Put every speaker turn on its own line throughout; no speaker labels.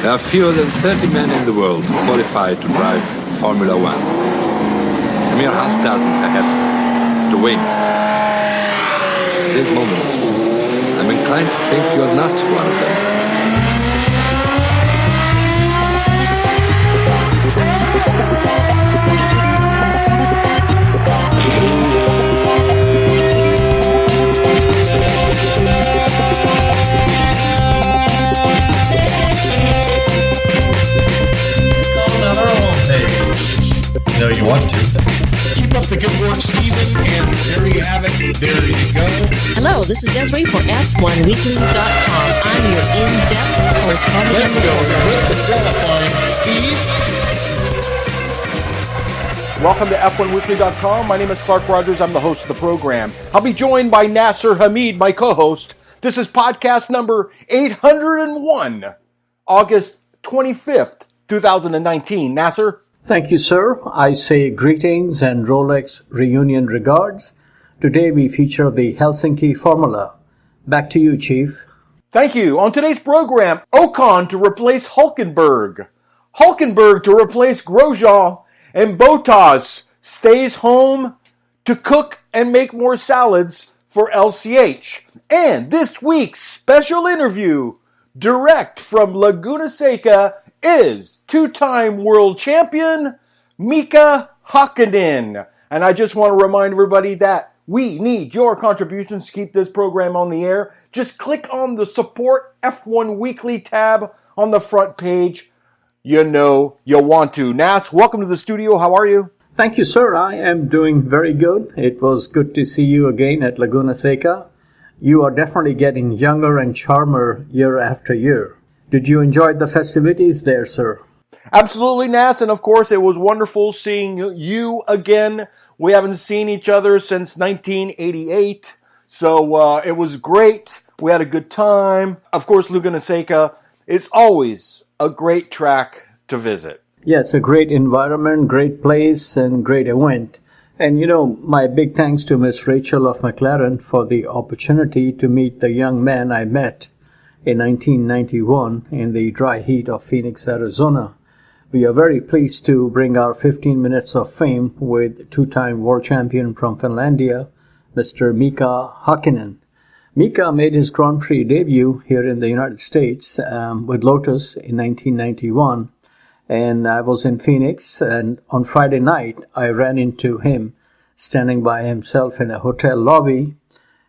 There are fewer than 30 men in the world qualified to drive Formula One. A mere half dozen, perhaps, to win. At this moment, I'm inclined to think you're not one of them.
No, you want to. Keep up the good work, Stephen, and there you have it. There you go.
Hello, this is Desiree for F1weekly.com. I'm your in-depth correspondent.
Let's go. With the qualifying, Steve.
Welcome to F1weekly.com. My name is Clark Rogers. I'm the host of the program. I'll be joined by Nasser Hamid, my co-host. This is podcast number 801, August 25th, 2019. Nasser?
Thank you, sir. I say greetings and Rolex reunion regards. Today we feature the Helsinki Formula. Back to you, Chief.
Thank you. On today's program, Ocon to replace Hulkenberg. Hulkenberg to replace Grosjean. And Bottas stays home to cook and make more salads for LCH. And this week's special interview, direct from Laguna Seca, is two-time world champion Mika Hakkinen. And I just want to remind everybody that we need your contributions to keep this program on the air. Just click on the Support F1 Weekly tab on the front page. You know you want to. Nas, welcome to the studio. How are you?
Thank you, sir. I am doing very good. It was good to see you again at Laguna Seca. You are definitely getting younger and charmer year after year. Did you enjoy the festivities there, sir?
Absolutely, Nas, and of course it was wonderful seeing you again. We haven't seen each other since 1988, so it was great. We had a good time. Of course, Laguna Seca is always a great track to visit.
Yes, a great environment, great place, and great event. And you know, my big thanks to Miss Rachel of McLaren for the opportunity to meet the young man I met in 1991 in the dry heat of Phoenix, Arizona. We are very pleased to bring our 15 minutes of fame with two-time world champion from Finlandia, Mr. Mika Hakkinen. Mika made his Grand Prix debut here in the United States with Lotus in 1991, and I was in Phoenix, and on Friday night I ran into him standing by himself in a hotel lobby,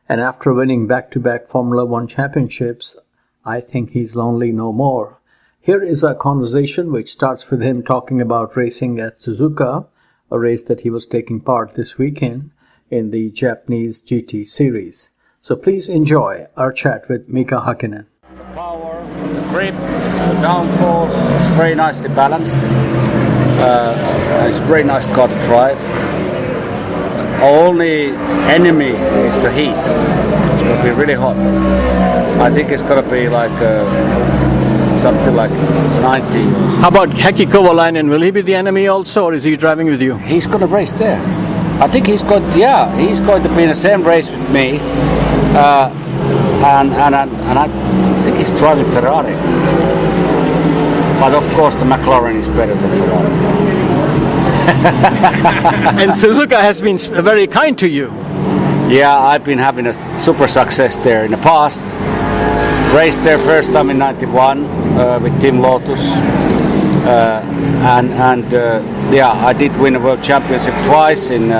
and after winning back-to-back Formula One championships, I think he's lonely no more. Here is a conversation which starts with him talking about racing at Suzuka, a race that he was taking part this weekend in the Japanese GT series. So please enjoy our chat with Mika Hakkinen.
The power, the grip, the downforce, it's very nicely balanced. It's a very nice car to drive. Only enemy is the heat. It's going to be really hot. I think it's going to be like something like 90.
How about Heikki Kovalainen? Will he be the enemy also, or is he driving with you?
He's going to race there. I think he's going to be in the same race with me. And I think he's driving Ferrari. But of course the McLaren is better than Ferrari.
And Suzuka has been very kind to you.
Yeah, I've been having a super success there in the past. Raced there first time in 91 with Team Lotus. I did win a world championship twice in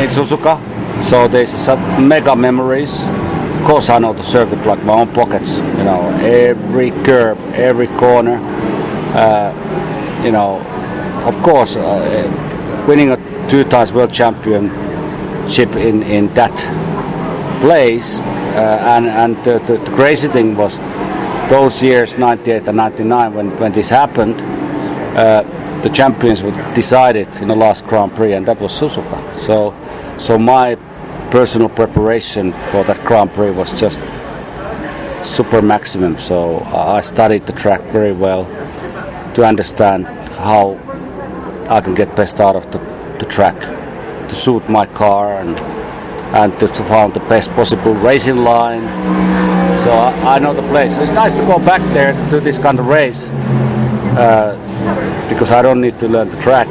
Suzuka. So there's some mega memories. Of course I know the circuit like my own pockets. You know, every curve, every corner. Of course, winning a 2 times world championship in that place, and the crazy thing was those years, 98 and 99, when this happened, the champions were decided in the last Grand Prix, and that was Suzuka. So my personal preparation for that Grand Prix was just super maximum. So I studied the track very well to understand how I can get best out of the track to suit my car and to find the best possible racing line. So I know the place. So it's nice to go back there to do this kind of race because I don't need to learn the track.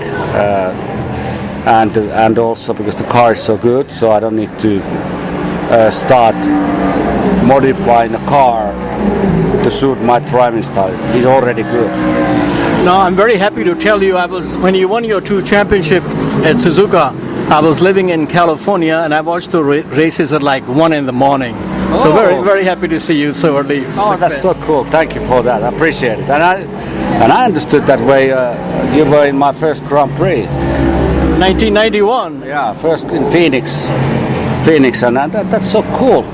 And also because the car is so good, so I don't need to start modifying the car to suit my driving style. He's already good.
No, I'm very happy to tell you, when you won your 2 championships at Suzuka, I was living in California and I watched the races at like 1 in the morning. So very, very happy to see you so early.
Oh, that's so cool. Thank you for that. I appreciate it. And I understood that way you were in my first Grand Prix.
1991.
Yeah, first in Phoenix, and that's so cool.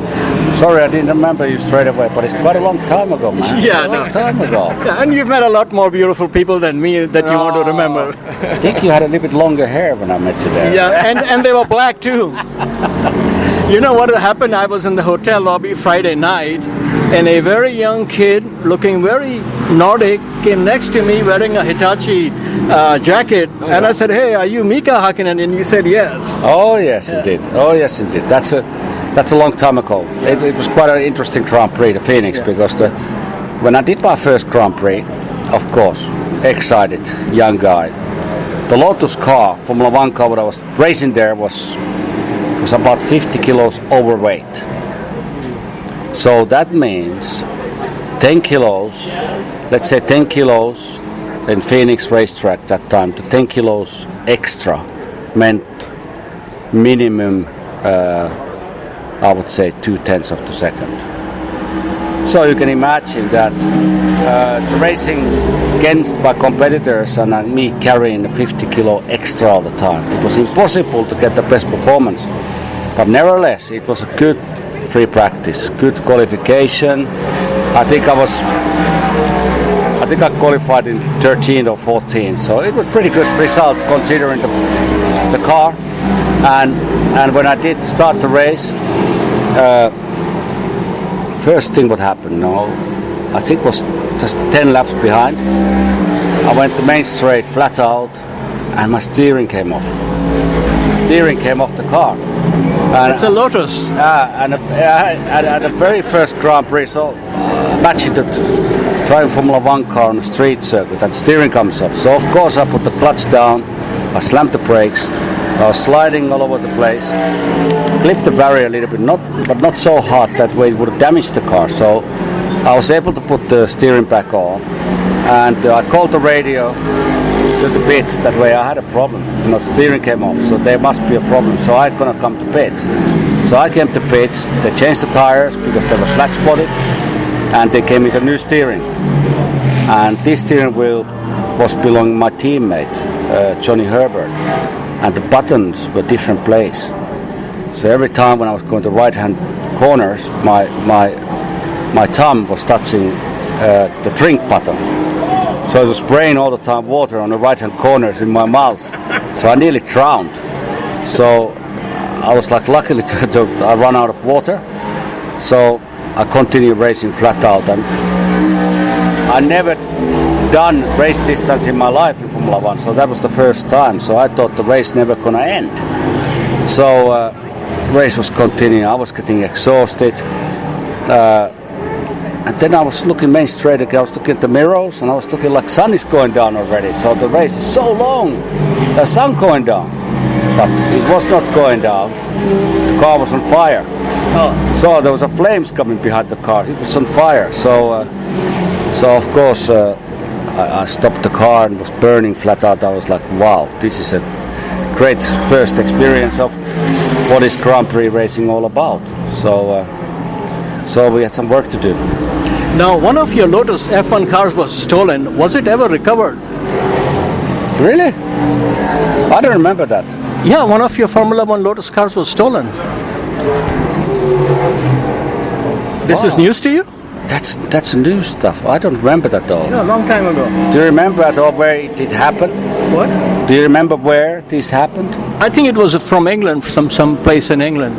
Sorry, I didn't remember you straight away, but it's quite a long time ago, man.
Yeah,
a long time ago.
Yeah, and you've met a lot more beautiful people than me that you want to remember.
I think you had a little bit longer hair when I met you there.
Yeah, and they were black too. You know what happened? I was in the hotel lobby Friday night, and a very young kid, looking very Nordic, came next to me wearing a Hitachi jacket. Oh, yeah. And I said, "Hey, are you Mika Hakkinen?" And you said, "Yes."
Oh, yes, indeed. Oh, yes, indeed. That's a long time ago. Yeah. It was quite an interesting Grand Prix, the Phoenix, because when I did my first Grand Prix, of course, excited, young guy. The Lotus car, Formula 1 car, what I was racing there was about 50 kilos overweight. So that means 10 kilos, let's say 10 kilos in Phoenix racetrack that time, to 10 kilos extra meant minimum, I would say 0.2 of a second. So you can imagine that racing against my competitors and me carrying 50 kilo extra all the time, it was impossible to get the best performance. But nevertheless, it was a good free practice, good qualification. I think I qualified in 13 or 14, so it was pretty good result considering the car. And when I did start the race, first thing what happened, I think was just 10 laps behind. I went the main straight flat out, and my steering came off. The steering came off the car. And
it's a Lotus.
And at the very first Grand Prix, so imagine to drive Formula 1 car on a street circuit, and steering comes off. So of course I put the clutch down, I slammed the brakes, I was sliding all over the place, clipped the barrier a little bit, but not so hard that way it would have damaged the car. So I was able to put the steering back on, and I called the radio to the pits. That way I had a problem. Steering came off, so there must be a problem. So I couldn't come to pits. So I came to pits. They changed the tires because they were flat spotted, and they came with a new steering. And this steering wheel was belonging to my teammate Johnny Herbert, and the buttons were different place. So every time when I was going to right-hand corners, my thumb was touching the drink button. So I was spraying all the time water on the right-hand corners in my mouth. So I nearly drowned. So I was like, luckily I ran out of water. So I continued racing flat out. And I never done race distance in my life in Formula 1. So that was the first time. So I thought the race never gonna end. So race was continuing. I was getting exhausted. And then I was looking main straight again. I was looking at the mirrors, and I was looking like sun is going down already. So the race is so long, the sun going down, but it was not going down. The car was on fire. So there was a flames coming behind the car. It was on fire. So of course I stopped the car and was burning flat out. I was like, wow, this is a great first experience of what is Grand Prix racing all about. So we had some work to do.
Now, one of your Lotus F1 cars was stolen. Was it ever recovered?
Really? I don't remember that.
Yeah, one of your Formula 1 Lotus cars was stolen. This is news to you?
That's new stuff. I don't remember that though.
Yeah, a long time ago.
Do you remember at all where it did happen?
What?
Do you remember where this happened?
I think it was from England, from some place in England.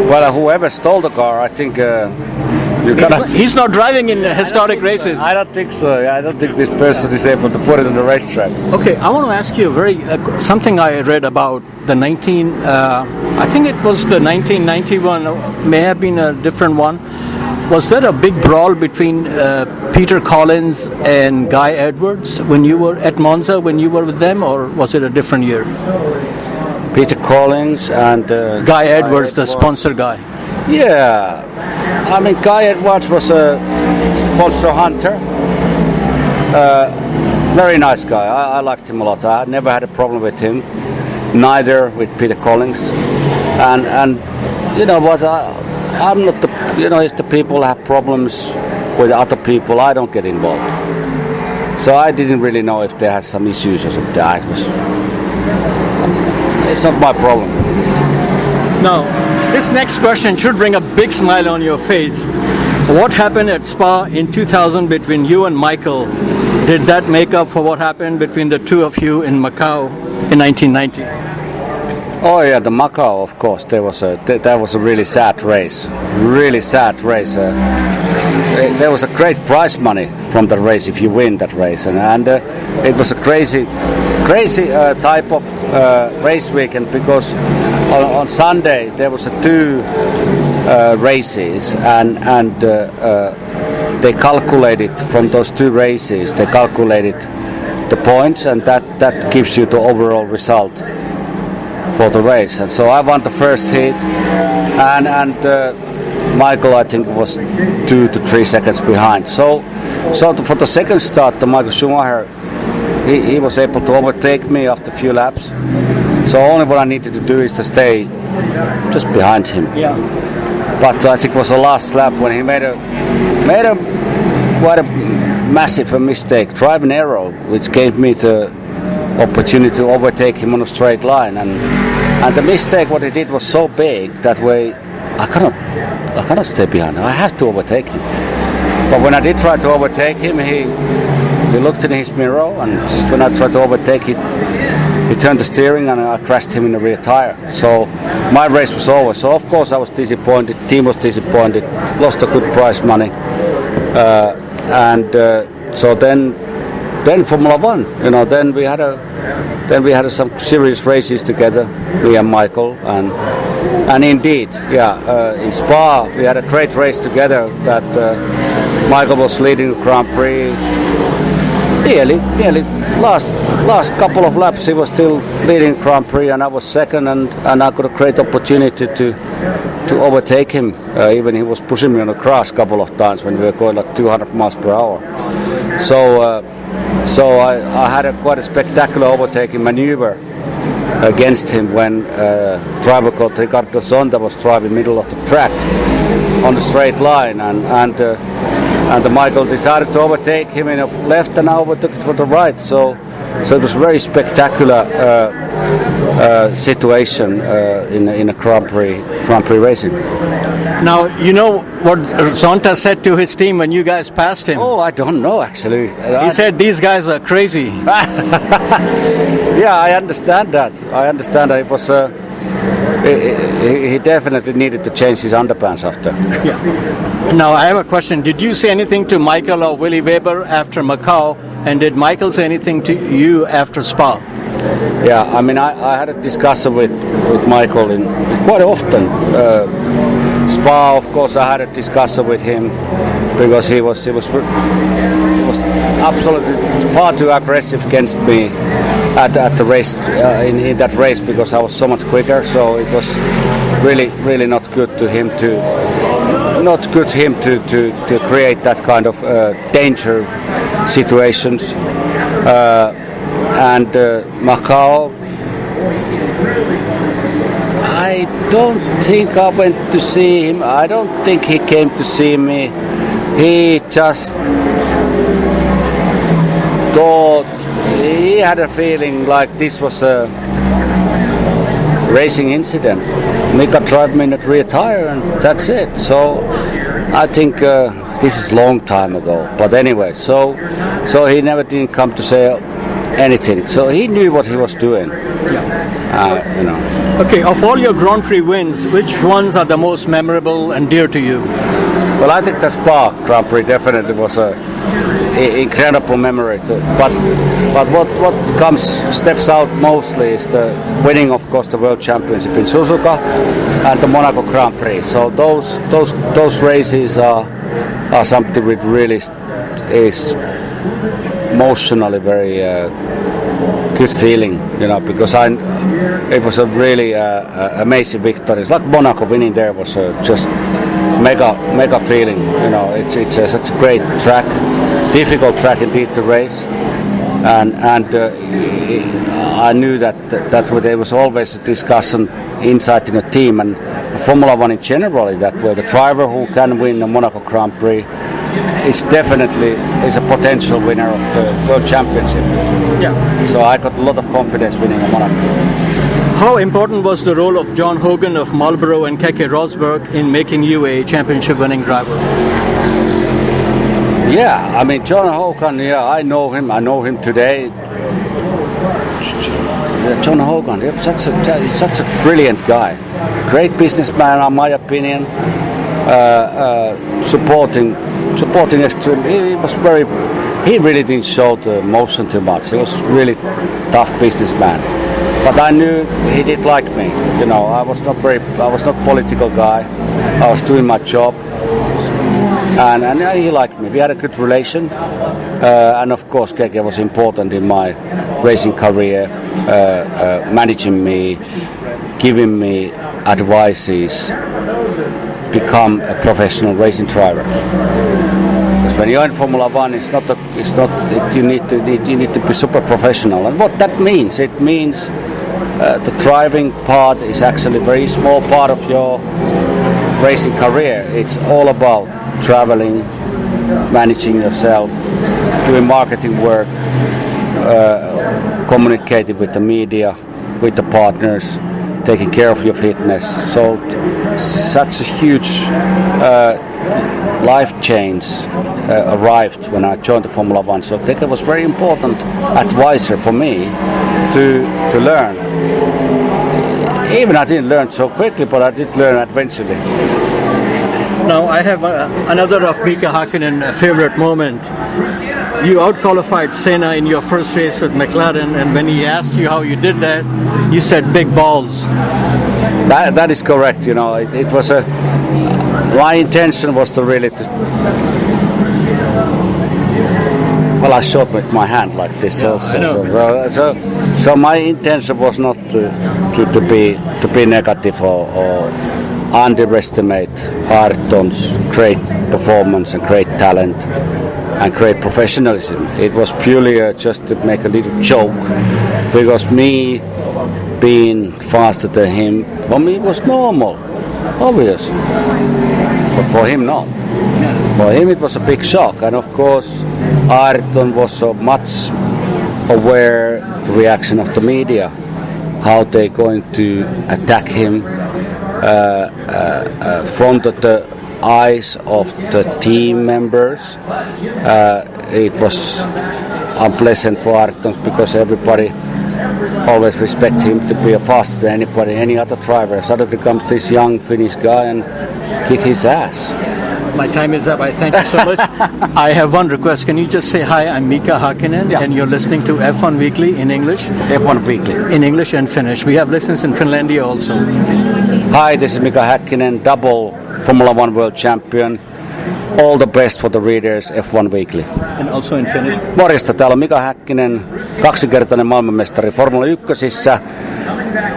Well, whoever stole the car, I think You cannot.
He's not driving in historic races.
I don't think so. I don't think this person is able to put it on the racetrack.
Okay, I want to ask you something I read about the I think it was the 1991, may have been a different one. Was there a big brawl between Peter Collins and Guy Edwards when you were at Monza, when you were with them, or was it a different year?
Peter Collins and
Guy Edwards, the sponsor guy.
Yeah, I mean Guy Edwards was a sponsor hunter. Very nice guy. I liked him a lot. I never had a problem with him. Neither with Peter Collins. And you know what? I'm not the. You know, if the people have problems with other people, I don't get involved. So I didn't really know if they had some issues or something. It's not my problem.
Now, this next question should bring a big smile on your face. What happened at Spa in 2000 between you and Michael? Did that make up for what happened between the two of you in Macau in 1990?
Oh yeah, the Macau, of course. That was a really sad race. Really sad race. There was a great prize money from the race if you win that race, and it was a crazy type of race weekend because on Sunday there was two races, and they calculated from those two races. They calculated the points, and that gives you the overall result for the race. And so I won the first heat, and Michael, I think, was 2 to 3 seconds behind. So for the second start, the Michael Schumacher, he was able to overtake me after a few laps. So only what I needed to do is to stay just behind him.
Yeah.
But I think it was the last lap when he made a quite a massive mistake, driving error, which gave me the opportunity to overtake him on a straight line. And the mistake what he did was so big that way I cannot stay behind him. I have to overtake him. But when I did try to overtake him, he looked in his mirror, and just when I tried to overtake he turned the steering and I crashed him in the rear tire. So my race was over. So of course I was disappointed, team was disappointed, lost a good prize money. So then Formula One, you know, then we had some serious races together, me and Michael, and indeed, in Spa we had a great race together. That Michael was leading the Grand Prix. Nearly last couple of laps he was still leading Grand Prix, and I was second, and I got a great opportunity to overtake him. Even he was pushing me on the grass a couple of times when we were going like 200 miles per hour. So I had quite a spectacular overtaking maneuver against him when driver called Ricardo Zonda was driving middle of the track on the straight line, and Michael decided to overtake him in the left, and I overtook it for the right. So it was a very spectacular situation in a Grand Prix racing.
Now, you know what Zonta said to his team when you guys passed him?
Oh, I don't know actually.
He said these guys are crazy.
Yeah, I understand that. It was he definitely needed to change his underpants after.
Yeah. Now I have a question. Did you say anything to Michael or Willy Weber after Macau, and did Michael say anything to you after Spa?
Yeah, I mean I had a discussion with Michael quite often. Spa, of course, I had a discussion with him because he was absolutely far too aggressive against me at the race in that race because I was so much quicker. So it was really not good to him to create that kind of danger situations. And Macau, I don't think I went to see him. I don't think he came to see me. He just thought, he had a feeling like this was a racing incident. Mika drive me in the rear tire and that's it. So I think this is a long time ago. But anyway, so he never didn't come to say anything. So he knew what he was doing. You know.
Okay, of all your Grand Prix wins, which ones are the most memorable and dear to you?
Well, I think the Spa Grand Prix definitely was a incredible memory. But what steps out mostly is the winning, of course, the World Championship in Suzuka and the Monaco Grand Prix. So those races are something which really is emotionally very good feeling, because it was a really amazing victory. It's like Monaco winning there was just mega feeling. It's such a great track, difficult track indeed to race, and I knew that there was always a discussion inside in the team and Formula One in general that where the driver who can win the Monaco Grand Prix is definitely a potential winner of the World Championship.
Yeah.
So I got a lot of confidence winning a Monaco.
How important was the role of John Hogan of Marlboro and Keke Rosberg in making you a championship-winning driver?
Yeah, I mean John Hogan. Yeah, I know him today. John Hogan, he's such a brilliant guy, great businessman, in my opinion. Supporting extreme. He really didn't show the emotion too much. He was really tough businessman. But I knew he did like me. I was not political guy. I was doing my job, and he liked me. We had a good relation, and of course, Keke was important in my racing career, managing me, giving me advices, become a professional racing driver. Because when you're in Formula One, you need to be super professional. And what that means, it means the driving part is actually a very small part of your racing career. It's all about traveling, managing yourself, doing marketing work, communicating with the media, with the partners, taking care of your fitness. So such a huge life change arrived when I joined the Formula One. So Keke was very important advisor for me to learn. Even I didn't learn so quickly, but I did learn eventually.
Now I have another of Mika Hakkinen favorite moment. You outqualified Senna in your first race with McLaren, and when he asked you how you did that, you said big balls.
That is correct. It was my intention was to really well, I shot with my hand like this also. So my intention was not to be negative or underestimate Ayrton's great performance and great talent and great professionalism. It was purely just to make a little joke, because me being faster than him, for me it was normal, obvious, but for him not. For him it was a big shock, and of course Ayrton was so much aware of the reaction of the media, how they're going to attack him from the eyes of the team members. It was unpleasant for Ayrton because everybody always respect him to be faster than any other driver. Suddenly comes this young Finnish guy and kick his ass.
My time is up. I thank you so much. I have one request. Can you just say hi? I'm Mika Hakkinen, and you're listening to F1 Weekly in English.
F1 Weekly.
In English and Finnish. We have listeners in Finlandia also.
Hi, this is Mika Hakkinen, double Formula One World Champion. All the best for the readers, F1 Weekly.
And also in Finnish.
Morjesta, täällä on Mika Häkkinen, kaksinkertainen maailmanmestari Formula 1:ssä.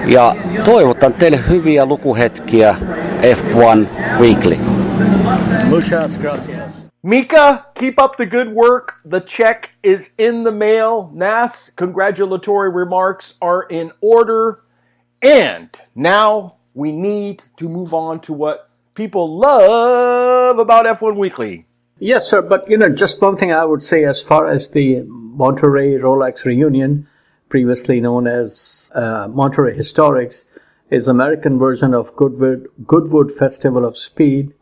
Ja toivotan teille hyviä lukuhetkiä F1 Weekly.
Muchas gracias.
Mika, keep up the good work. The check is in the mail. Nas, congratulatory remarks are in order. And now we need to move on to what people love about F1 Weekly.
Yes, sir. But, just one thing I would say as far as the Monterey Rolex reunion, previously known as Monterey Historics, is American version of Goodwood Festival of Speed,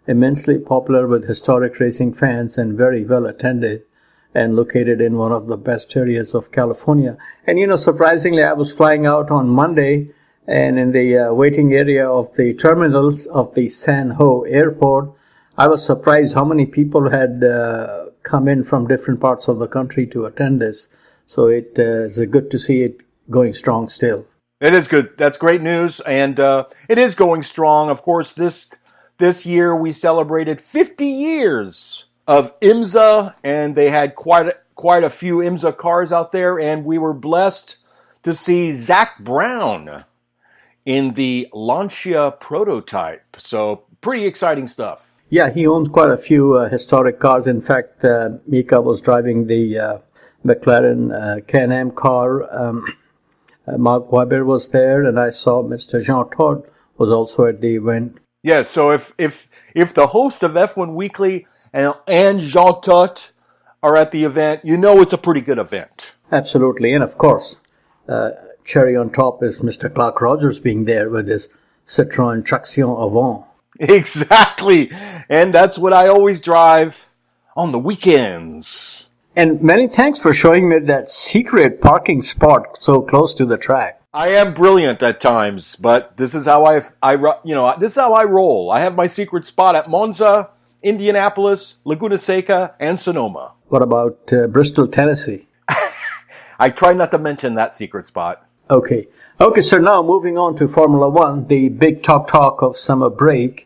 immensely popular with historic racing fans and very well attended, and located in one of the best areas of California. And, surprisingly, I was flying out on Monday, and in the waiting area of the terminals of the San Ho airport, I was surprised how many people had come in from different parts of the country to attend this. So it is good to see it going strong still.
It is good. That's great news, and it is going strong. Of course, this year we celebrated 50 years of IMSA, and they had quite a few IMSA cars out there, and we were blessed to see Zach Brown in the Lancia prototype. So pretty exciting stuff.
Yeah, he owns quite a few historic cars. In fact, Mika was driving the McLaren Can-Am car. Mark Webber was there, and I saw Mr. Jean Todt was also at the event.
Yeah, so if the host of F1 Weekly and Jean Todt are at the event, you know it's a pretty good event.
Absolutely, and of course, cherry on top is Mr. Clark Rogers being there with his Citroën Traction Avant.
Exactly, and that's what I always drive on the weekends.
And many thanks for showing me that secret parking spot so close to the track.
I am brilliant at times, but this is how this is how I roll. I have my secret spot at Monza, Indianapolis, Laguna Seca, and Sonoma.
What about Bristol, Tennessee?
I try not to mention that secret spot.
Okay, so now moving on to Formula One, the big talk of summer break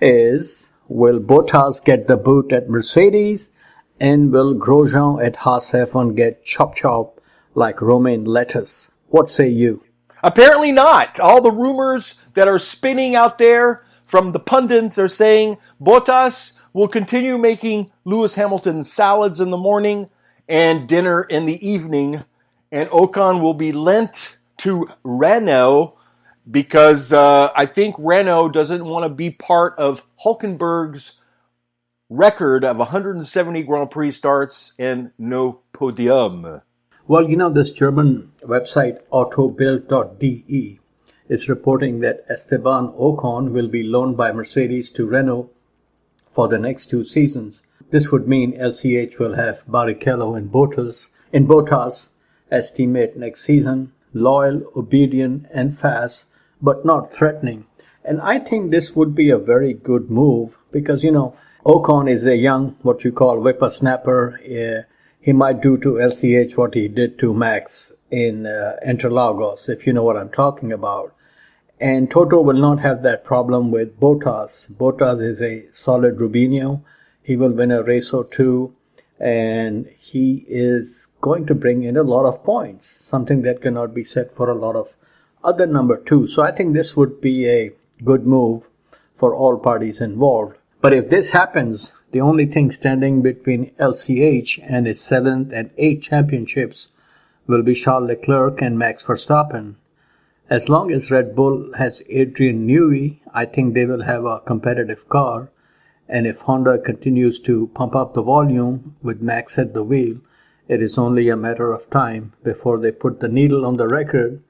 is, will Bottas get the boot at Mercedes? And will Grosjean at Haas F1 get chop like romaine lettuce? What say you?
Apparently not. All the rumors that are spinning out there from the pundits are saying Bottas will continue making Lewis Hamilton salads in the morning and dinner in the evening, and Ocon will be lent to Renault because I think Renault doesn't want to be part of Hülkenberg's record of 170 Grand Prix starts and no podium.
Well, this German website autobild.de is reporting that Esteban Ocon will be loaned by Mercedes to Renault for the next 2 seasons. This would mean LCH will have Barrichello and Bottas as teammate next season, loyal, obedient and fast, but not threatening. And I think this would be a very good move because, Ocon is a young, what you call whippersnapper. He might do to LCH what he did to Max in Interlagos, if you know what I'm talking about. And Toto will not have that problem with Bottas. Bottas is a solid Rubinho. He will win a race or two, and he is going to bring in a lot of points, something that cannot be said for a lot of other number 2. So I think this would be a good move for all parties involved. But if this happens, the only thing standing between LCH and its 7th and 8th championships will be Charles Leclerc and Max Verstappen. As long as Red Bull has Adrian Newey, I think they will have a competitive car. And if Honda continues to pump up the volume with Max at the wheel, it is only a matter of time before they put the needle on the record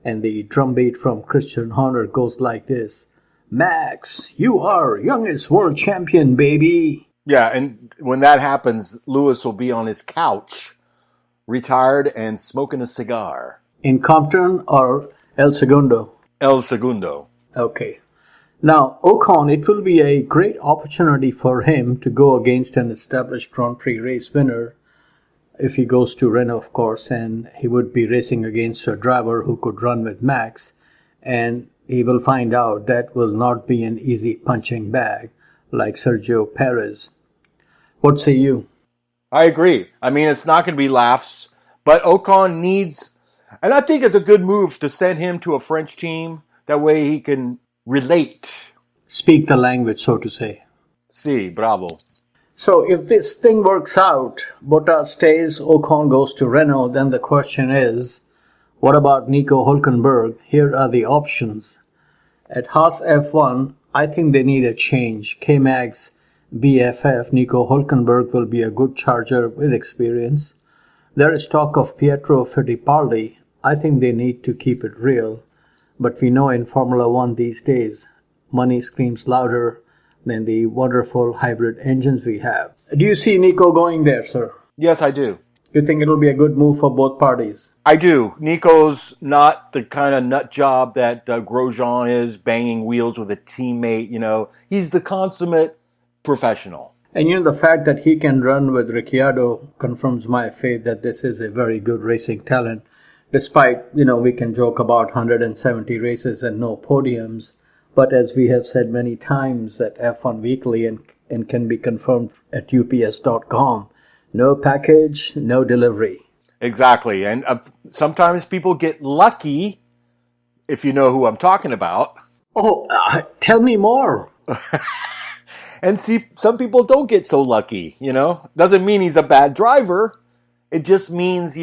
and the drumbeat from Christian Horner goes like this. Max, you are youngest world champion, baby.
Yeah, and when that happens, Lewis will be on his couch, retired and smoking a cigar.
In Compton or El Segundo?
El Segundo.
Okay. Now, Ocon, it will be a great opportunity for him to go against an established Grand Prix race winner if he goes to Renault, of course, and he would be racing against a driver who could run with Max, and he will find out that will not be an easy punching bag like Sergio Perez. What say you?
I agree. I mean, it's not going to be laughs, but Ocon needs, and I think it's a good move to send him to a French team. That way he can relate.
Speak the language, so to say.
Si, bravo.
So if this thing works out, Bottas stays, Ocon goes to Renault, then the question is, what about Nico Hülkenberg? Here are the options. At Haas F1, I think they need a change. K-Mag's BFF, Nico Hülkenberg, will be a good charger with experience. There is talk of Pietro Fittipaldi. I think they need to keep it real. But we know in Formula One these days, money screams louder than the wonderful hybrid engines we have. Do you see Nico going there, sir?
Yes, I do.
You think it'll be a good move for both parties?
I do. Nico's not the kind of nut job that Grosjean is, banging wheels with a teammate. He's the consummate professional.
And the fact that he can run with Ricciardo confirms my faith that this is a very good racing talent. Despite, we can joke about 170 races and no podiums. But as we have said many times at F1 Weekly and can be confirmed at ups.com, no package, no delivery.
Exactly. And sometimes people get lucky, if you know who I'm talking about.
Oh, tell me more.
And see, some people don't get so lucky, Doesn't mean he's a bad driver. It just means,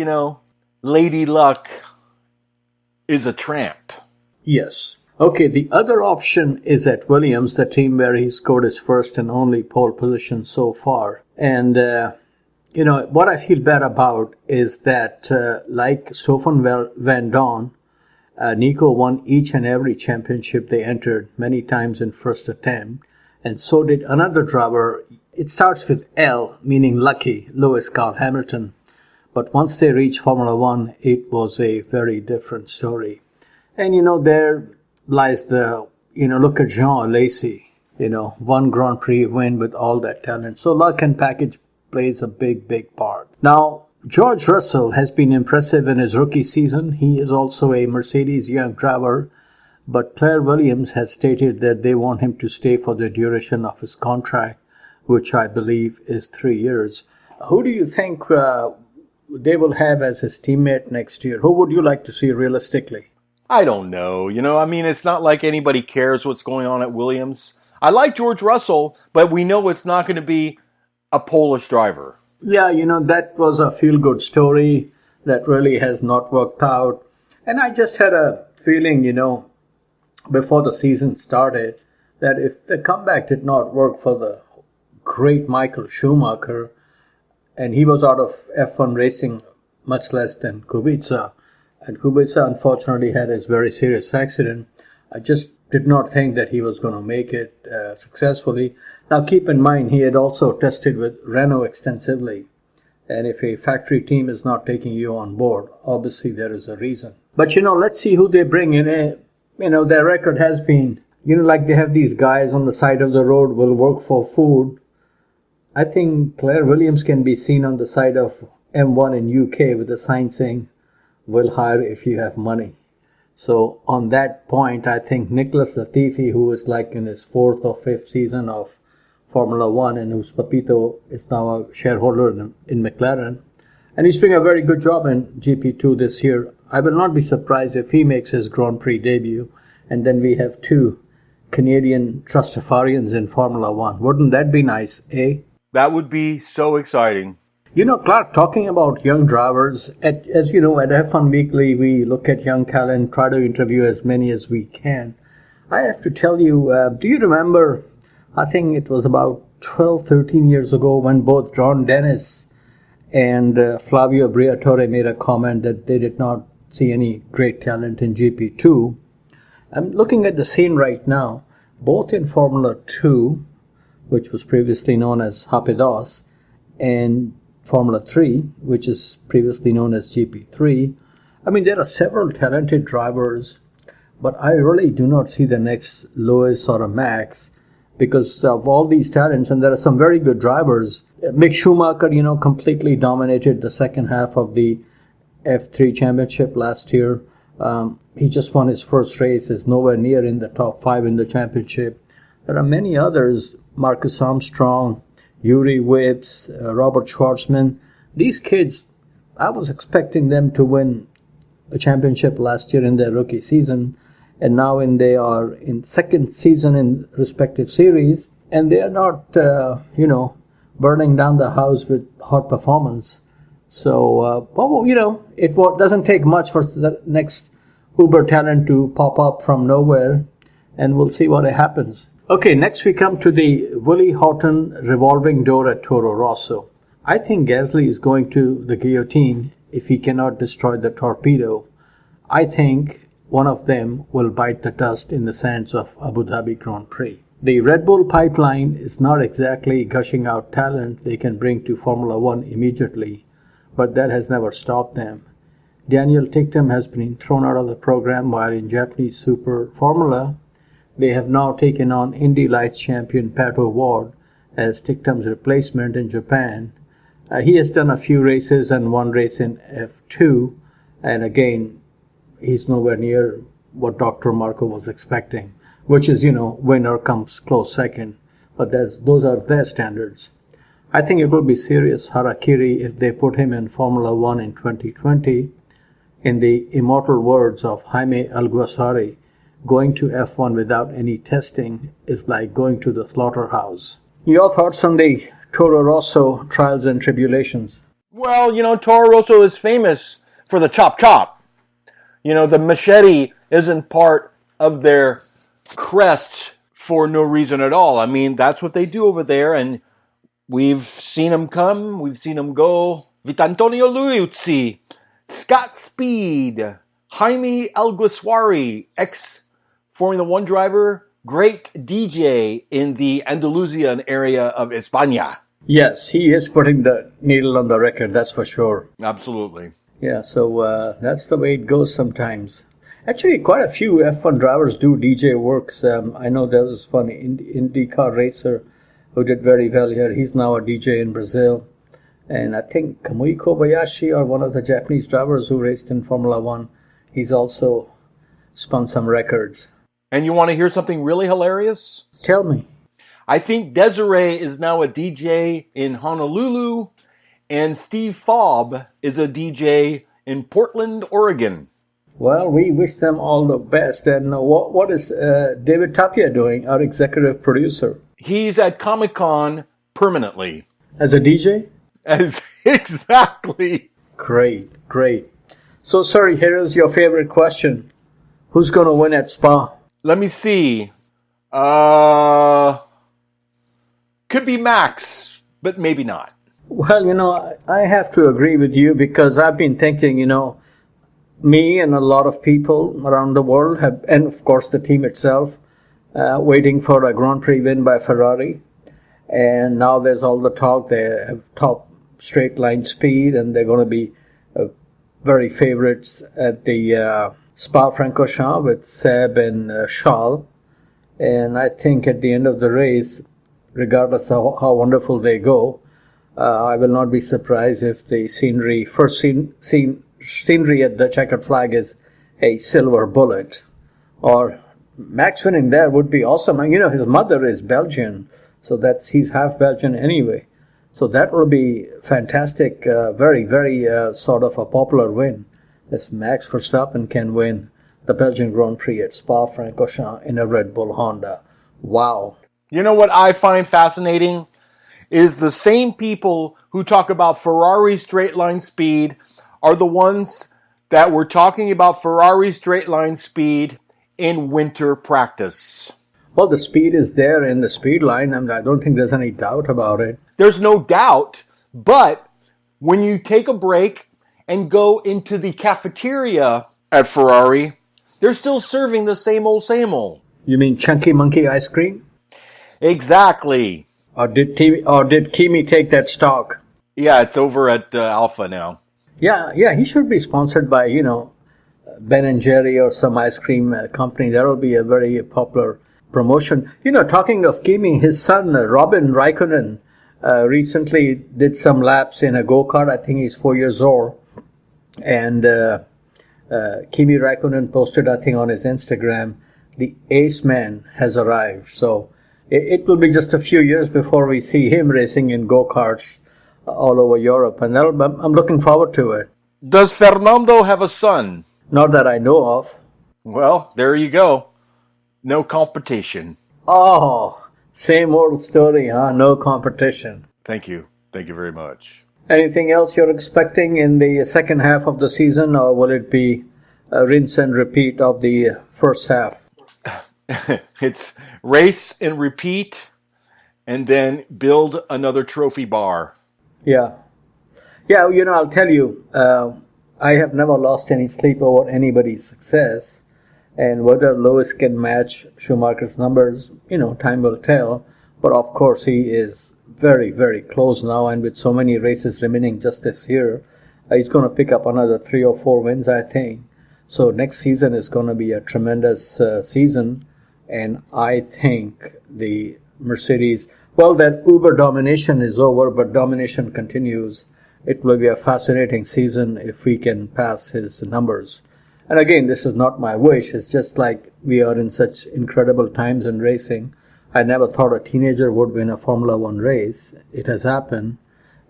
Lady Luck is a tramp.
Yes. Okay, the other option is at Williams, the team where he scored his first and only pole position so far. And, what I feel bad about is that, like Stoffel Van Dorn, Nico won each and every championship they entered many times in first attempt. And so did another driver. It starts with L, meaning lucky, Lewis Carl Hamilton. But once they reached Formula One, it was a very different story. And, there lies look at Jean Alesi, one Grand Prix win with all that talent. So luck and package plays a big, big part. Now, George Russell has been impressive in his rookie season. He is also a Mercedes young driver. But Claire Williams has stated that they want him to stay for the duration of his contract, which I believe is 3 years. Who do you think they will have as his teammate next year? Who would you like to see realistically?
I don't know. It's not like anybody cares what's going on at Williams. I like George Russell, but we know it's not going to be a Polish driver.
Yeah, that was a feel-good story that really has not worked out. And I just had a feeling, before the season started, that if the comeback did not work for the great Michael Schumacher, and he was out of F1 racing much less than Kubica, and Kubica unfortunately had his very serious accident, I just did not think that he was going to make it successfully. Now keep in mind, he had also tested with Renault extensively, and if a factory team is not taking you on board, obviously there is a reason. But let's see who they bring in. Their record has been, like they have these guys on the side of the road will work for food. I think Claire Williams can be seen on the side of M1 in UK with a sign saying, "We'll hire if you have money." So on that point, I think Nicholas Latifi, who is like in his 4th or 5th season of Formula One and whose Papito is now a shareholder in McLaren, and he's doing a very good job in GP2 this year. I will not be surprised if he makes his Grand Prix debut, and then we have 2 Canadian Trustafarians in Formula One. Wouldn't that be nice, eh?
That would be so exciting.
Clark, talking about young drivers, as you know, at F1 Weekly, we look at young talent, try to interview as many as we can. I have to tell you, do you remember, I think it was about 12, 13 years ago when both John Dennis and Flavio Briatore made a comment that they did not see any great talent in GP2. I'm looking at the scene right now, both in Formula 2, which was previously known as Rapidos, and Formula 3, which is previously known as GP3. I mean, there are several talented drivers, but I really do not see the next Lewis or a Max because of all these talents, and there are some very good drivers. Mick Schumacher, completely dominated the second half of the F3 championship last year. He just won his first race, is nowhere near in the top 5 in the championship. There are many others, Marcus Armstrong, Yuri Whips, Robert Schwartzman. These kids, I was expecting them to win a championship last year in their rookie season, and now they are in second season in respective series, and they are not, burning down the house with hot performance. So, it doesn't take much for the next uber talent to pop up from nowhere, and we'll see what happens. Okay, next we come to the Willie Houghton revolving door at Toro Rosso. I think Gasly is going to the guillotine if he cannot destroy the torpedo. I think one of them will bite the dust in the sands of Abu Dhabi Grand Prix. The Red Bull pipeline is not exactly gushing out talent they can bring to Formula One immediately, but that has never stopped them. Daniel Ticktum has been thrown out of the program, while in Japanese Super Formula, they have now taken on Indy Lights champion Pat O'Ward, as Tictum's replacement in Japan. He has done a few races and one race in F2, and again, he's nowhere near what Dr. Marco was expecting, which is, winner comes close second, but those are their standards. I think it will be serious harakiri if they put him in Formula One in 2020. In the immortal words of Jaime Alguersuari, going to F1 without any testing is like going to the slaughterhouse. Your thoughts on the Toro Rosso trials and tribulations?
Well, Toro Rosso is famous for the chop. The machete isn't part of their crest for no reason at all. I mean, that's what they do over there, and we've seen them come, we've seen them go. Vitantonio Liuzzi, Scott Speed, Jaime Alguersuari, ex-Formula One driver, great DJ in the Andalusian area of España.
Yes, he is putting the needle on the record, that's for sure.
Absolutely.
Yeah, so that's the way it goes sometimes. Actually, quite a few F1 drivers do DJ works. I know there was one IndyCar racer who did very well here. He's now a DJ in Brazil. And I think Kamui Kobayashi, or one of the Japanese drivers who raced in Formula One, he's also spun some records.
And you want to hear something really hilarious?
Tell me.
I think Desiree is now a DJ in Honolulu, and Steve Fobb is a DJ in Portland, Oregon.
Well, we wish them all the best. And what is David Tapia doing, our executive producer?
He's at Comic-Con permanently.
As a DJ?
Exactly.
Great. So, sorry, here is your favorite question. Who's going to win at Spa?
Let me see. Could be Max, but maybe not.
Well, I have to agree with you because I've been thinking, me and a lot of people around the world have, and of course the team itself, waiting for a Grand Prix win by Ferrari. And now there's all the talk. They have top straight line speed, and they're going to be very favorites at the Spa-Francorchamps with Seb and Charles. And I think at the end of the race, regardless of how wonderful they go, I will not be surprised if the scenery at the checkered flag is a silver bullet. Or Max winning there would be awesome. And, his mother is Belgian, so he's half Belgian anyway. So that will be fantastic, very, very sort of a popular win. As Max Verstappen can win the Belgian Grand Prix at Spa-Francorchamps in a Red Bull Honda. Wow.
You know what I find fascinating? Is the same people who talk about Ferrari straight line speed are the ones that were talking about Ferrari straight line speed in winter practice.
Well, the speed is there in the speed line, and I don't think there's any doubt about it.
There's no doubt, but when you take a break and go into the cafeteria at Ferrari, they're still serving the same old.
You mean Chunky Monkey ice cream?
Exactly.
Or did Kimi take that stock?
Yeah, it's over at Alpha now.
Yeah, he should be sponsored by, Ben and Jerry or some ice cream company. That will be a very popular promotion. Talking of Kimi, his son, Robin Raikkonen, recently did some laps in a go-kart. I think he's 4 years old. And Kimi Raikkonen posted, I think, on his Instagram, the ace man has arrived. So it will be just a few years before we see him racing in go-karts all over Europe. And I'm looking forward to it.
Does Fernando have a son?
Not that I know of.
Well, there you go. No competition.
Oh, same old story, huh? No competition.
Thank you. Thank you very much.
Anything else you're expecting in the second half of the season, or will it be a rinse and repeat of the first half?
It's race and repeat, and then build another trophy bar.
Yeah, I'll tell you, I have never lost any sleep over anybody's success. And whether Lewis can match Schumacher's numbers, time will tell. But of course, he is very, very close now. And with so many races remaining just this year, he's going to pick up another 3 or 4 wins, I think. So next season is going to be a tremendous season. And I think the Mercedes, Well, that Uber domination is over, but domination continues. It will be a fascinating season if we can pass his numbers. And again, this is not my wish. It's just like we are in such incredible times in racing. I never thought a teenager would win a Formula One race. It has happened.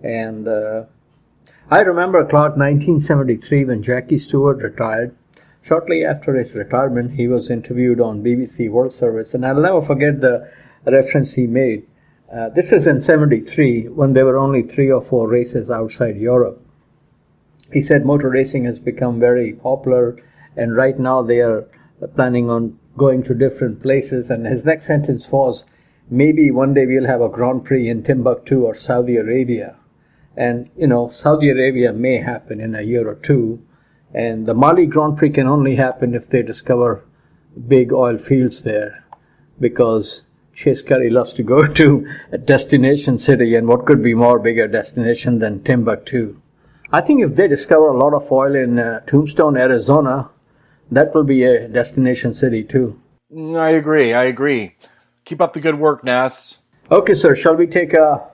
And I remember, Clark, 1973 when Jackie Stewart retired. Shortly after his retirement, he was interviewed on BBC World Service. And I'll never forget the reference he made. This is in 73 when there were only 3 or 4 races outside Europe. He said motor racing has become very popular and right now they are planning on going to different places. And his next sentence was, maybe one day we'll have a Grand Prix in Timbuktu or Saudi Arabia. And, Saudi Arabia may happen in a year or two. And the Mali Grand Prix can only happen if they discover big oil fields there, because Chase Carey loves to go to a destination city, and what could be more bigger destination than Timbuktu? I think if they discover a lot of oil in Tombstone, Arizona, that will be a destination city too.
I agree. Keep up the good work, Nas.
Okay, sir, shall we take a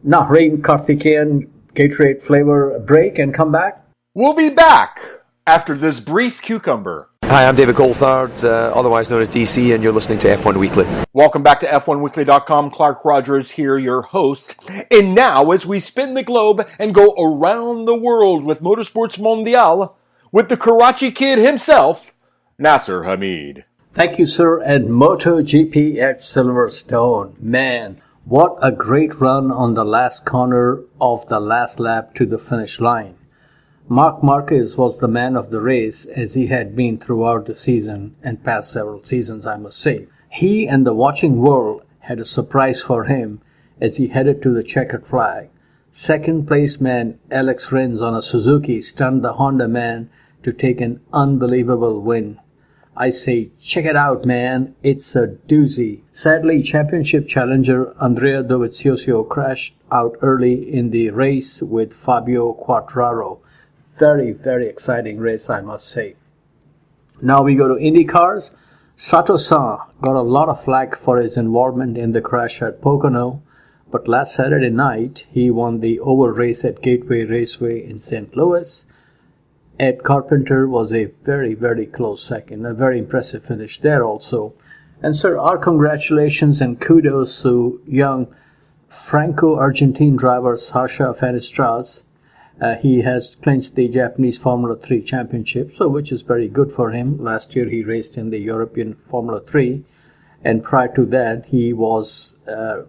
Rain Karthikeyan Gatorade flavor break and come back?
We'll be back after this brief cucumber.
Hi, I'm David Coulthard, otherwise known as DC, and you're listening to F1 Weekly.
Welcome back to F1weekly.com. Clark Rogers here, your host. And now, as we spin the globe and go around the world with Motorsports Mondial, with the Karachi Kid himself, Nasser Hamid.
Thank you, sir. And MotoGP at Silverstone. Man, what a great run on the last corner of the last lap to the finish line. Marc Marquez was the man of the race, as he had been throughout the season and past several seasons, I must say. He and the watching world had a surprise for him as he headed to the checkered flag. Second place man Alex Rins on a Suzuki stunned the Honda man to take an unbelievable win. I say, check it out, man. It's a doozy. Sadly, championship challenger Andrea Dovizioso crashed out early in the race with Fabio Quartararo. Very, very exciting race, I must say. Now we go to Indy cars. Sato-san got a lot of flack for his involvement in the crash at Pocono, but last Saturday night he won the oval race at Gateway Raceway in St. Louis. Ed Carpenter was a very, very close second, a very impressive finish there also. And sir, our congratulations and kudos to young Franco-Argentine driver Sasha Fenestras. He has clinched the Japanese Formula 3 championship, which is very good for him. Last year he raced in the European Formula 3, and prior to that he was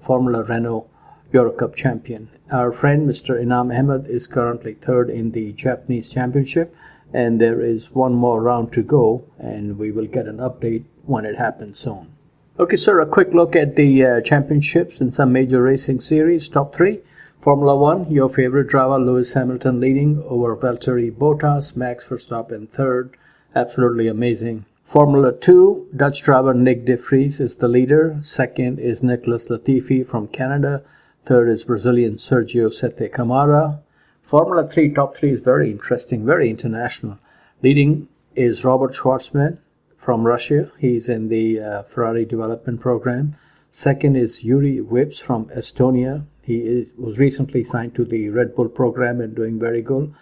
Formula Renault Euro Cup champion. Our friend Mr. Inam Ahmed is currently third in the Japanese championship, and there is one more round to go, and we will get an update when it happens soon. Okay, sir, a quick look at the championships in some major racing series. Top 3. Formula 1, your favorite driver Lewis Hamilton leading over Valtteri Bottas, Max Verstappen third. Absolutely amazing. Formula 2, Dutch driver Nick de Vries is the leader. Second is Nicolas Latifi from Canada. Third is Brazilian Sergio Sete Camara. Formula 3, top 3 is very interesting, very international. Leading is Robert Schwarzman from Russia. He's in the Ferrari development program. Second is Yuri Vips from Estonia. He was recently signed to the Red Bull program and doing very good.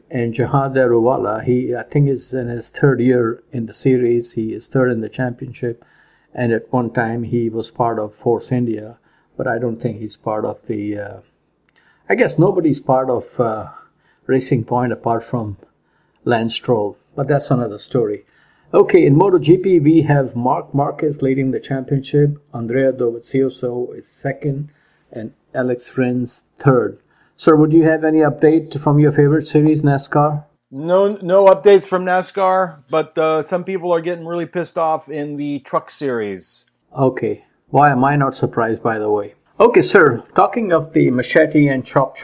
And Jahad Ruwala, he I think is in his third year in the series. He is third in the championship, and at one time he was part of Force India, but I don't think he's part of the. I guess nobody's part of Racing Point apart from Lance Stroll, but that's another story. Okay, in MotoGP we have Marc Marquez leading the championship. Andrea Dovizioso is second, and Alex Rins third. Sir, would you have any update from your favorite series, NASCAR?
No updates from NASCAR, but some people are getting really pissed off in the truck series.
Okay. Why am I not surprised, by the way? Okay, sir. Talking of the machete and chop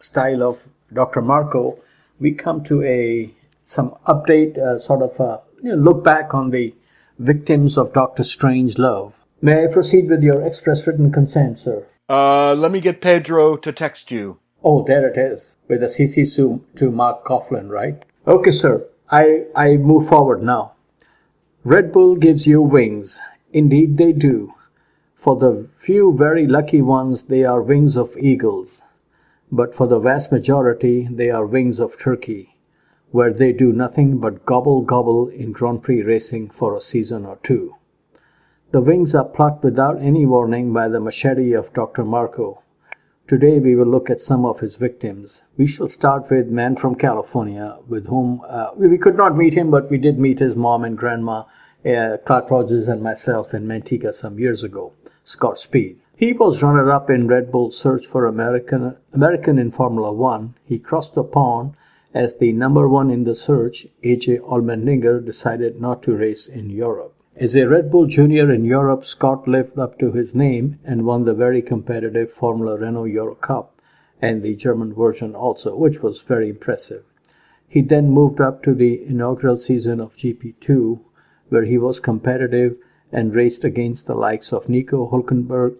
style of Dr. Marco, we come to some update, look back on the victims of Dr. Strange Love. May I proceed with your express written consent, sir?
Let me get Pedro to text you.
Oh, there it is, with a CC to Mark Coughlin, right? Okay, sir. I move forward now. Red Bull gives you wings. Indeed they do. For the few very lucky ones, they are wings of eagles. But for the vast majority, they are wings of turkey, where they do nothing but gobble gobble in Grand Prix racing for a season or two. The wings are plucked without any warning by the machete of Dr. Marco. Today we will look at some of his victims. We shall start with man from California, with whom we could not meet him, but we did meet his mom and grandma, Clark Rogers and myself in Manteca some years ago, Scott Speed. He was runner-up in Red Bull's search for American in Formula One. He crossed the pond as the number one in the search. A.J. Allmendinger decided not to race in Europe. As a Red Bull junior in Europe, Scott lived up to his name and won the very competitive Formula Renault Euro Cup and the German version also, which was very impressive. He then moved up to the inaugural season of GP2, where he was competitive and raced against the likes of Nico Rosberg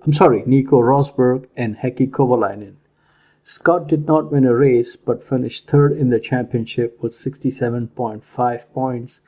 and Heikki Kovalainen. Scott did not win a race, but finished third in the championship with 67.5 points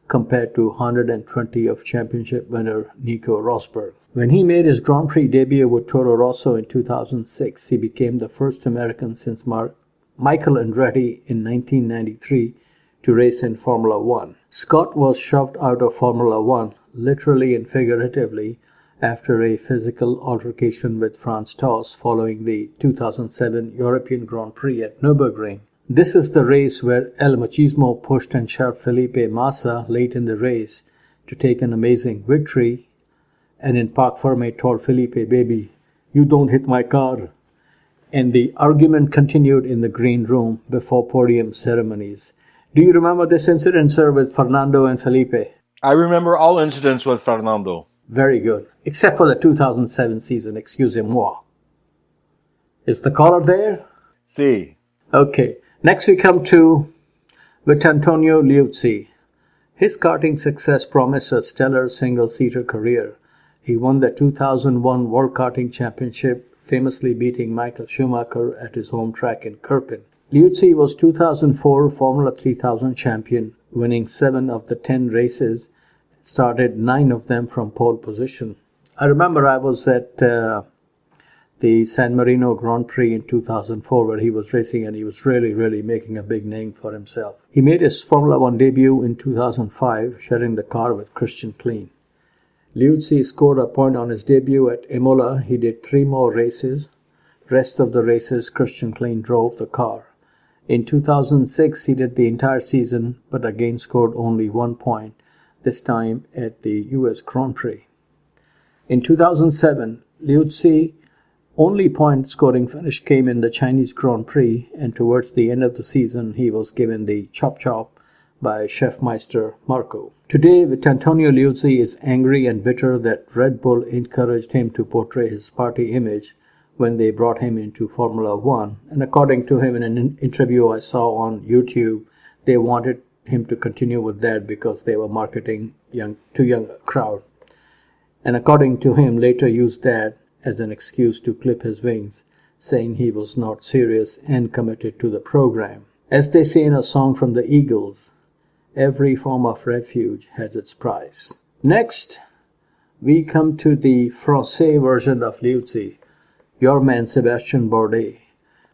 compared to 120 of championship winner Nico Rosberg. When he made his Grand Prix debut with Toro Rosso in 2006, he became the first American since Michael Andretti in 1993 to race in Formula One. Scott was shoved out of Formula One, literally and figuratively, after a physical altercation with Franz Tost following the 2007 European Grand Prix at Nürburgring. This is the race where El Machismo pushed and shoved Felipe Massa late in the race to take an amazing victory, and in Parc Fermé told Felipe, "Baby, you don't hit my car." And the argument continued in the green room before podium ceremonies. Do you remember this incident, sir, with Fernando and Felipe?
I remember all incidents with Fernando.
Very good. Except for the 2007 season, excusez-moi. Is the caller there?
Si.
Okay. Next we come to Vittorio Liuzzi. His karting success promised a stellar single-seater career. He won the 2001 World Karting Championship, famously beating Michael Schumacher at his home track in Kirpin. Liuzzi was 2004 Formula 3000 champion, winning 7 of the 10 races, started 9 of them from pole position. I remember I was at the San Marino Grand Prix in 2004 where he was racing, and he was really making a big name for himself. He made his Formula One debut in 2005, sharing the car with Christian Klein. Liuzzi scored a point on his debut at Imola. He did 3 more races. Rest of the races, Christian Klein drove the car. In 2006, he did the entire season, but again scored only 1 point, this time at the US Grand Prix. In 2007, Liuzzi's only point-scoring finish came in the Chinese Grand Prix, and towards the end of the season, he was given the chop-chop by Chefmeister Marco. Today, Vittorio Liuzzi is angry and bitter that Red Bull encouraged him to portray his party image when they brought him into Formula One. And according to him, in an interview I saw on YouTube, they wanted him to continue with that because they were marketing to young crowd. And according to him, later used that as an excuse to clip his wings, saying he was not serious and committed to the program. As they say in a song from the Eagles, every form of refuge has its price. Next, we come to the Francais version of Liuzzi, your man Sébastien Bourdais.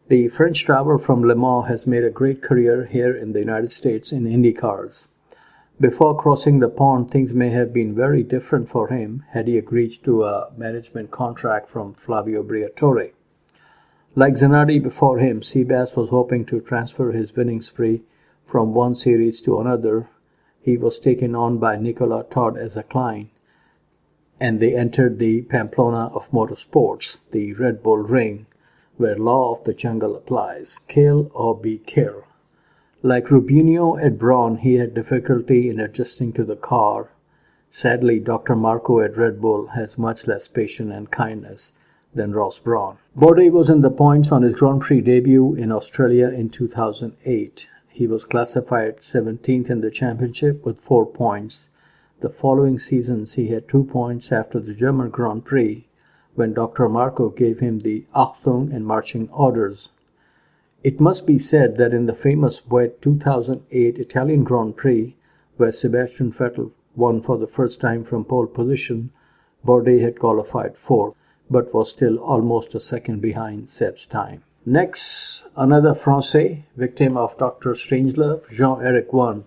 The French driver from Le Mans has made a great career here in the United States in Indy cars. Before crossing the pond, things may have been very different for him had he agreed to a management contract from Flavio Briatore. Like Zanardi before him, Seabass was hoping to transfer his winning spree from one series to another. He was taken on by Nicolas Todd as a client, and they entered the Pamplona of motorsports, the Red Bull Ring, where law of the jungle applies, kill or be killed. Like Rubinho at Brawn, he had difficulty in adjusting to the car. Sadly, Dr. Marco at Red Bull has much less patience and kindness than Ross Brawn. Bourdais was in the points on his Grand Prix debut in Australia in 2008. He was classified 17th in the championship with 4 points. The following seasons, he had 2 points after the German Grand Prix, when Dr. Marco gave him the Achtung and marching orders. It must be said that in the famous wet 2008 Italian Grand Prix, where Sebastian Vettel won for the first time from pole position, Bourdais had qualified fourth, but was still almost a second behind Seb's time. Next, another Français, victim of Dr. Strangelove, Jean-Eric won.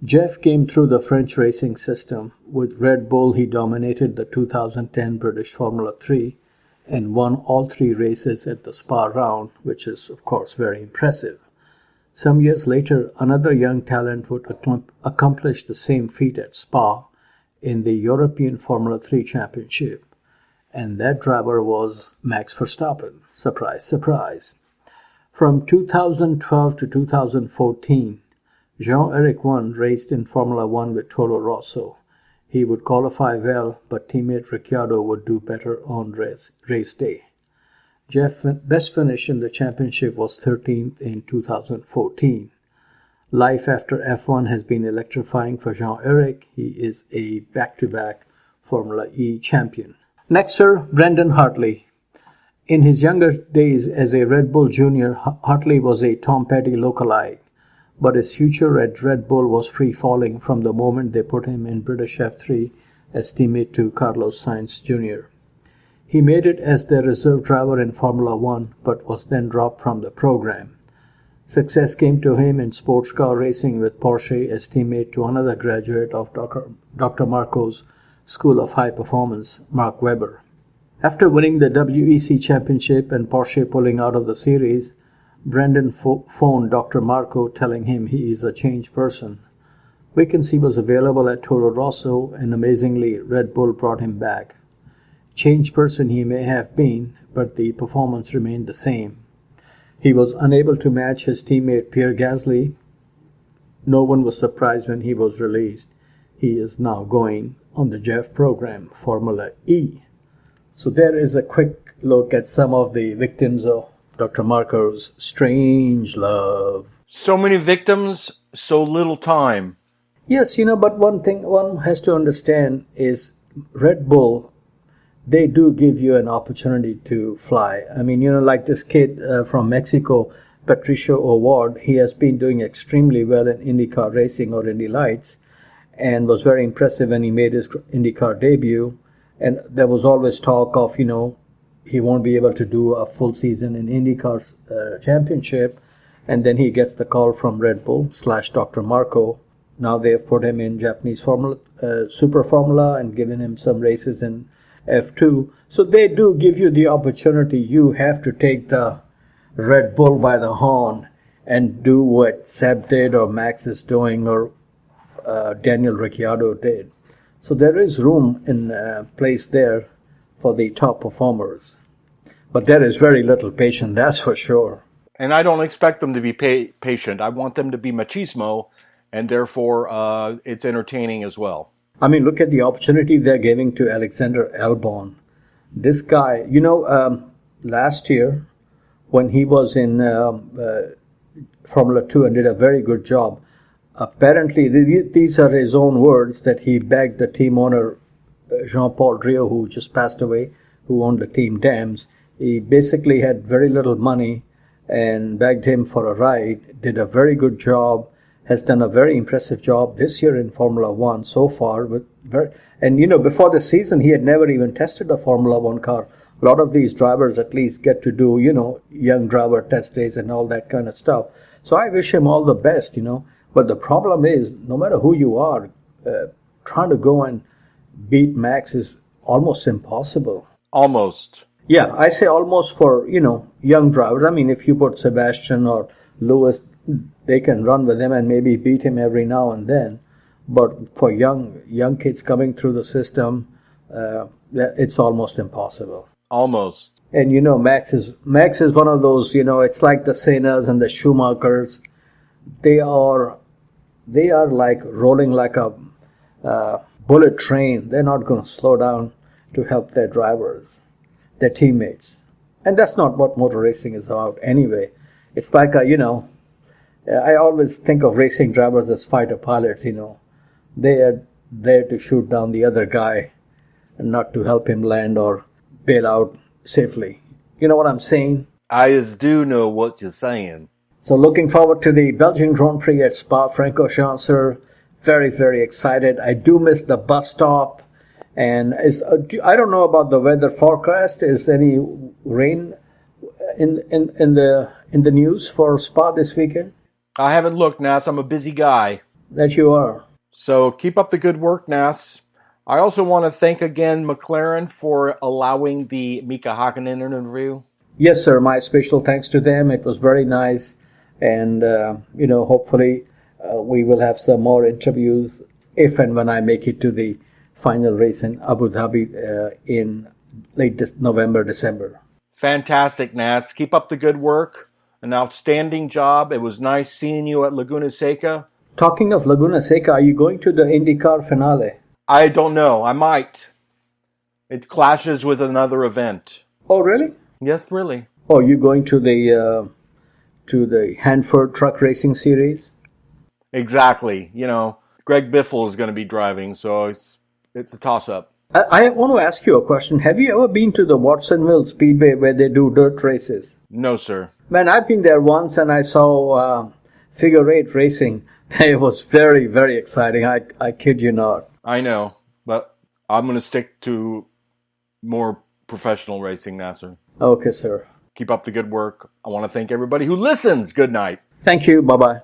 Jeff came through the French racing system. With Red Bull, he dominated the 2010 British Formula 3 and won all 3 races at the Spa round, which is, of course, very impressive. Some years later, another young talent would accomplish the same feat at Spa in the European Formula 3 Championship, and that driver was Max Verstappen. Surprise, surprise. From 2012 to 2014, Jean-Eric raced in Formula 1 with Toro Rosso. He would qualify well, but teammate Ricciardo would do better on race day. Jeff's best finish in the championship was 13th in 2014. Life after F1 has been electrifying for Jean-Eric. He is a back-to-back Formula E champion. Next, Sir Brendan Hartley. In his younger days as a Red Bull junior, Hartley was a Tom Petty lookalike, but his future at Red Bull was free-falling from the moment they put him in British F3 as teammate to Carlos Sainz Jr. He made it as their reserve driver in Formula 1, but was then dropped from the program. Success came to him in sports car racing with Porsche as teammate to another graduate of Dr. Marco's School of High Performance, Mark Webber. After winning the WEC Championship and Porsche pulling out of the series, Brendan phoned Dr. Marco telling him he is a changed person. Vacancy was available at Toro Rosso, and amazingly, Red Bull brought him back. Changed person he may have been, but the performance remained the same. He was unable to match his teammate Pierre Gasly. No one was surprised when he was released. He is now going on the Jeff program, Formula E. So there is a quick look at some of the victims of Dr. Marco's strange love.
So many victims, so little time.
Yes, but one thing one has to understand is Red Bull, they do give you an opportunity to fly. I mean, like this kid from Mexico, Patricio O'Ward, he has been doing extremely well in IndyCar racing or Indy Lights and was very impressive when he made his IndyCar debut. And there was always talk of, he won't be able to do a full season in IndyCar's championship. And then he gets the call from Red Bull / Dr. Marco. Now they've put him in Japanese Super Formula and given him some races in F2. So they do give you the opportunity. You have to take the Red Bull by the horn and do what Seb did or Max is doing or Daniel Ricciardo did. So there is room in place there for the top performers. But there is very little patience, that's for sure.
And I don't expect them to be patient. I want them to be machismo, and therefore it's entertaining as well.
I mean, look at the opportunity they're giving to Alexander Albon. This guy, last year when he was in Formula 2 and did a very good job, apparently these are his own words that he begged the team owner, Jean-Paul Riot, who just passed away, who owned the team Dams. He basically had very little money and begged him for a ride, did a very good job, has done a very impressive job this year in Formula 1 so far. Before the season, he had never even tested a Formula 1 car. A lot of these drivers at least get to do, young driver test days and all that kind of stuff. So I wish him all the best, But the problem is, no matter who you are, trying to go and beat Max is almost impossible.
Almost.
Yeah, I say almost for, young drivers. I mean, if you put Sebastian or Lewis, they can run with him and maybe beat him every now and then. But for young kids coming through the system, it's almost impossible.
Almost.
And, Max is one of those, it's like the Sennas and the Schumachers. They are like rolling like a bullet train. They're not going to slow down to help their drivers, their teammates. And that's not what motor racing is about anyway. It's like I always think of racing drivers as fighter pilots, They are there to shoot down the other guy and not to help him land or bail out safely. You know what I'm saying?
I just do know what you're saying.
So looking forward to the Belgian Grand Prix at Spa-Francorchamps. Very, very excited. I do miss the bus stop And I don't know about the weather forecast. Is any rain in the news for Spa this weekend?
I haven't looked, Nas. I'm a busy guy.
That you are.
So keep up the good work, Nas. I also want to thank again McLaren for allowing the Mika Hakkinen interview.
Yes, sir. My special thanks to them. It was very nice. And, hopefully we will have some more interviews if and when I make it to the final race in Abu Dhabi in late November, December.
Fantastic, Nats. Keep up the good work. An outstanding job. It was nice seeing you at Laguna Seca.
Talking of Laguna Seca, are you going to the IndyCar finale?
I don't know. I might. It clashes with another event.
Oh, really?
Yes, really.
Oh, you going to the Hanford Truck Racing Series?
Exactly. Greg Biffle is going to be driving, so it's a toss-up.
I want to ask you a question. Have you ever been to the Watsonville Speedway where they do dirt races?
No, sir.
Man, I've been there once and I saw figure eight racing. It was very, very exciting. I kid you not.
I know, but I'm going to stick to more professional racing, Nasser.
Okay, sir.
Keep up the good work. I want to thank everybody who listens. Good night.
Thank you. Bye-bye.